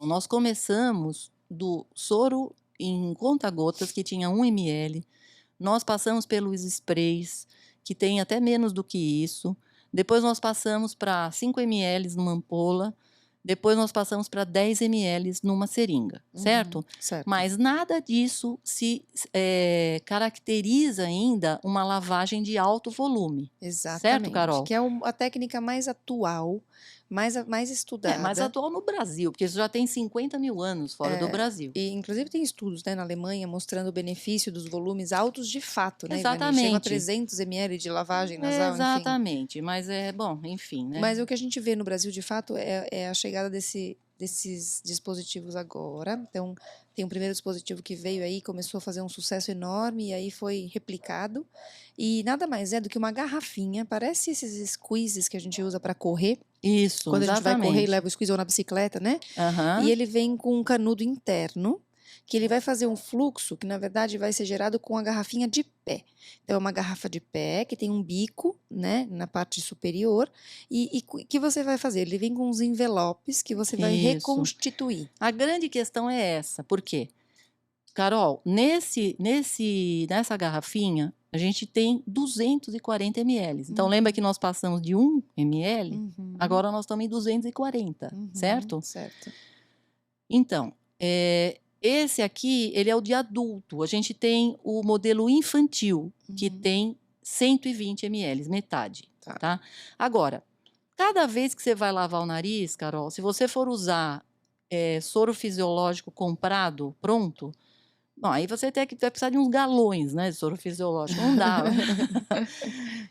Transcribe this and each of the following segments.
Nós começamos do soro em conta-gotas, que tinha 1 ml, nós passamos pelos sprays, que tem até menos do que isso, depois nós passamos para 5 ml numa ampola, depois nós passamos para 10 ml numa seringa, certo? Certo. Mas nada disso caracteriza ainda uma lavagem de alto volume, certo, Exatamente, Carol? que é a técnica mais atual, mais Mais estudada. atual no Brasil, porque isso já tem 50.000 anos fora do Brasil. E inclusive tem estudos, né, na Alemanha mostrando o benefício dos volumes altos de fato, né, Ivani? Chegam a Exatamente. 300 ml de lavagem nasal, enfim. Exatamente, mas bom, enfim, né. Mas o que a gente vê no Brasil de fato é a chegada desses dispositivos agora. Então, tem um primeiro dispositivo que veio aí, começou a fazer um sucesso enorme e aí foi replicado. E nada mais é do que uma garrafinha, parece esses squeezes que a gente usa para correr, Isso, quando a gente vai correr e exatamente. leva o squeeze ou na bicicleta, né? E Aham. ele vem com um canudo interno, que ele vai fazer um fluxo que na verdade vai ser gerado com a garrafinha de pé. Então é uma garrafa de pé que tem um bico, né, na parte superior que você vai fazer? Ele vem com uns envelopes que você vai Isso. reconstituir. A grande questão é essa, por quê? Carol, nessa garrafinha, a gente tem 240 ml, então lembra que nós passamos de 1 ml, Uhum, agora nós estamos em 240, certo? certo. Então, esse aqui, ele é o de adulto. A gente tem o modelo infantil, que tem 120 ml, metade, Tá. tá? Agora, cada vez que você vai lavar o nariz, Carol, se você for usar soro fisiológico comprado, pronto, bom, aí você vai precisar de uns galões, né, de soro fisiológico, não dá.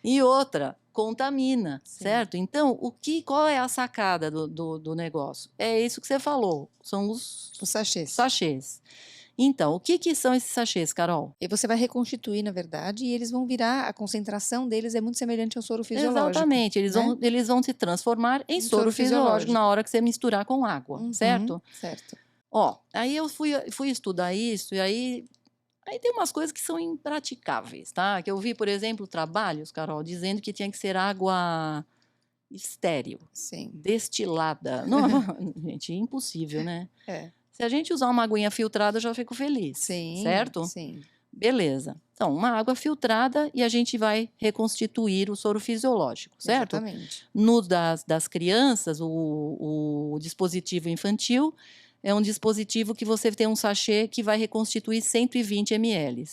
E outra, contamina, Sim. certo? Então, qual é a sacada do negócio? É isso que você falou, são os Os sachês. sachês. Então, o que são esses sachês, Carol? E você vai reconstituir, na verdade, e eles vão virar, a concentração deles é muito semelhante ao soro fisiológico, Exatamente, eles né? vão se transformar em Um soro soro fisiológico na fisiológico. hora que você misturar com água, certo? Certo. Ó, aí eu fui estudar isso e aí tem umas coisas que são impraticáveis, tá? Que eu vi, por exemplo, trabalhos, Carol, dizendo que tinha que ser água estéril, Sim. destilada. Não, gente, impossível, né? É. Se a gente usar uma aguinha filtrada, eu já fico feliz, Sim, certo? sim. Beleza. Então, uma água filtrada e a gente vai reconstituir o soro fisiológico, certo? Exatamente. No das crianças, o dispositivo infantil é um dispositivo que você tem um sachê que vai reconstituir 120 ml.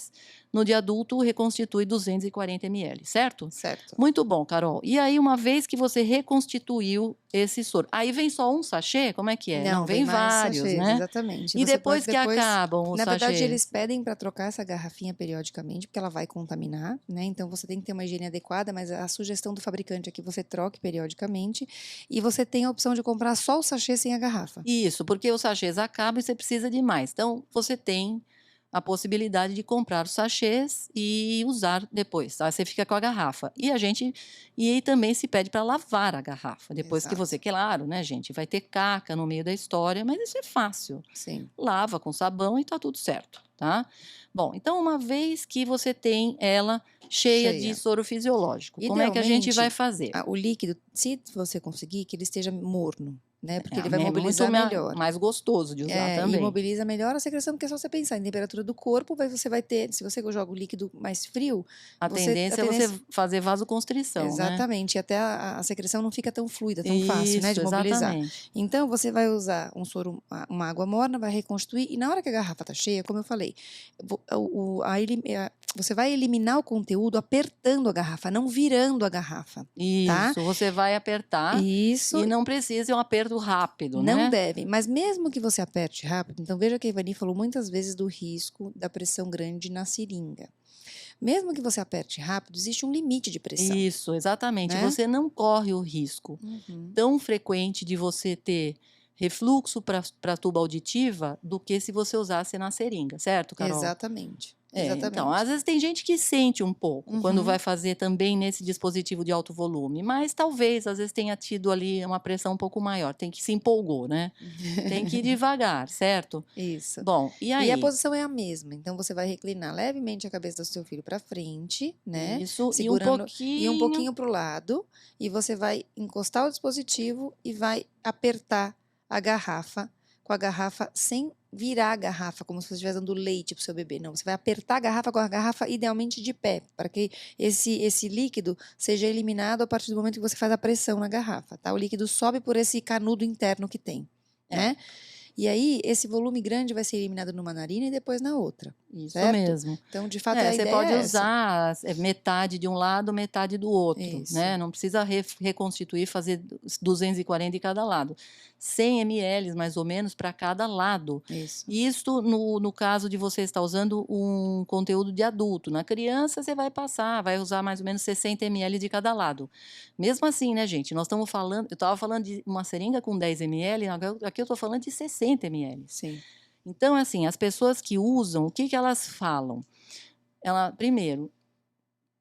No de adulto, reconstitui 240 ml, certo? Certo. Muito bom, Carol. E aí, uma vez que você reconstituiu esse soro, aí vem só um sachê? Como é que é? Não, Não, vem vem mais vários, sachês, né? exatamente. E Você pode depois que depois, acabam os na verdade, eles sachês? pedem para trocar essa garrafinha periodicamente, porque ela vai contaminar, né? Então você tem que ter uma higiene adequada, mas a sugestão do fabricante é que você troque periodicamente e você tem a opção de comprar só o sachê sem a garrafa. Isso, porque os sachês acabam e você precisa de mais. Então, você tem a possibilidade de comprar os sachês e usar depois, tá? Você fica com a garrafa. E aí também se pede para lavar a garrafa, depois que você, Exato. claro, né, gente, vai ter caca no meio da história, mas isso é fácil. Sim. Lava com sabão e tá tudo certo, tá? Bom, então uma vez que você tem ela cheia de Cheia. soro fisiológico, como é que a gente vai Idealmente, fazer? o líquido, se você conseguir, que ele esteja morno, né? Porque ele vai É muito mobilizar melhor. mais gostoso de usar E também. mobiliza melhor a secreção, porque é só você pensar em temperatura do corpo, você vai ter, se você joga o líquido mais frio, A a tendência é você tendência, fazer vasoconstrição, né. exatamente, e até a secreção não fica tão fluida, tão fácil, né, Isso, de mobilizar. exatamente. Então, você vai usar uma água morna, vai reconstituir, e na hora que a garrafa tá cheia, como eu falei, você vai eliminar o conteúdo apertando a garrafa, não virando a garrafa, tá? Isso, você vai apertar Isso. e não precisa ser um aperto rápido, Não né. deve, mas mesmo que você aperte rápido, então veja que a Ivani falou muitas vezes do risco da pressão grande na seringa. Mesmo que você aperte rápido, existe um limite de pressão, Isso, exatamente. né? Você não corre o risco Uhum. tão frequente de você ter refluxo para a tuba auditiva do que se você usasse na seringa, certo, Carol? Exatamente, Então, exatamente. às vezes tem gente que sente um pouco quando Uhum. vai fazer também nesse dispositivo de alto volume, mas talvez às vezes tenha tido ali uma pressão um pouco maior, tem que se empolgou, né. Tem que ir devagar, certo? Isso. Bom, e E a aí? posição é a mesma, então você vai reclinar levemente a cabeça do seu filho para frente, né? Isso, e um Segurando e um pouquinho pouquinho para o lado, e você vai encostar o dispositivo e vai apertar a garrafa com a garrafa sem virar a garrafa, como se você estivesse dando leite para o seu bebê. Não, você vai apertar a garrafa com a garrafa idealmente de pé, para que esse líquido seja eliminado a partir do momento que você faz a pressão na garrafa, tá? O líquido sobe por esse canudo interno que tem, É. né? E aí, esse volume grande vai ser eliminado numa narina e depois na outra, Isso certo? mesmo. Então, de fato, a Você ideia pode é essa. usar metade de um lado, metade do outro, Isso. né? Não precisa reconstituir, fazer 240 de cada lado. 100 ml, mais ou menos, para cada lado. Isso. Isto no caso de você estar usando um conteúdo de adulto. Na criança, você vai usar mais ou menos 60 ml de cada lado. Mesmo assim, né, gente? Nós estamos falando, eu estava falando de uma seringa com 10 ml, aqui eu estou falando de 60 ml. Sim. Então, assim, as pessoas que usam, o que elas falam? Primeiro,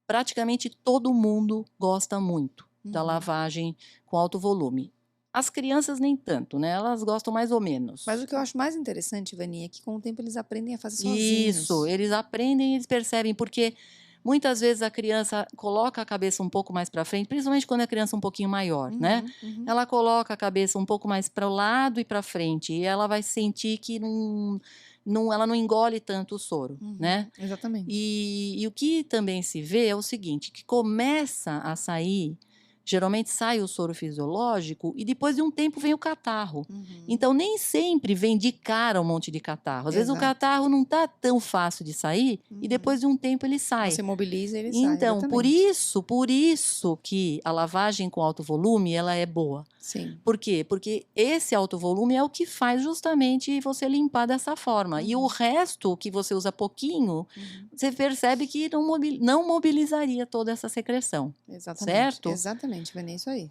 praticamente todo mundo gosta muito da lavagem com alto volume. As crianças nem tanto, né? Elas gostam mais ou menos. Mas o que eu acho mais interessante, Vani, é que com o tempo eles aprendem a fazer sozinhos. Isso, eles aprendem e eles percebem, porque muitas vezes a criança coloca a cabeça um pouco mais para frente, principalmente quando é criança um pouquinho maior, né? Ela coloca a cabeça um pouco mais para o lado e para frente, e ela vai sentir que ela não engole tanto o soro, né? Exatamente. E o que também se vê é o seguinte, que começa a sair, geralmente sai o soro fisiológico e depois de um tempo vem o catarro. Então, nem sempre vem de cara um monte de catarro. Às vezes o catarro não está tão fácil de sair e depois de um tempo ele sai. Você mobiliza e ele sai, Então, exatamente. por isso que a lavagem com alto volume, ela é boa. Sim. Por quê? Porque esse alto volume é o que faz justamente você limpar dessa forma. E o resto, que você usa pouquinho, você percebe que não mobilizaria toda essa secreção. Exatamente. Certo? Exatamente, Vani, é isso aí.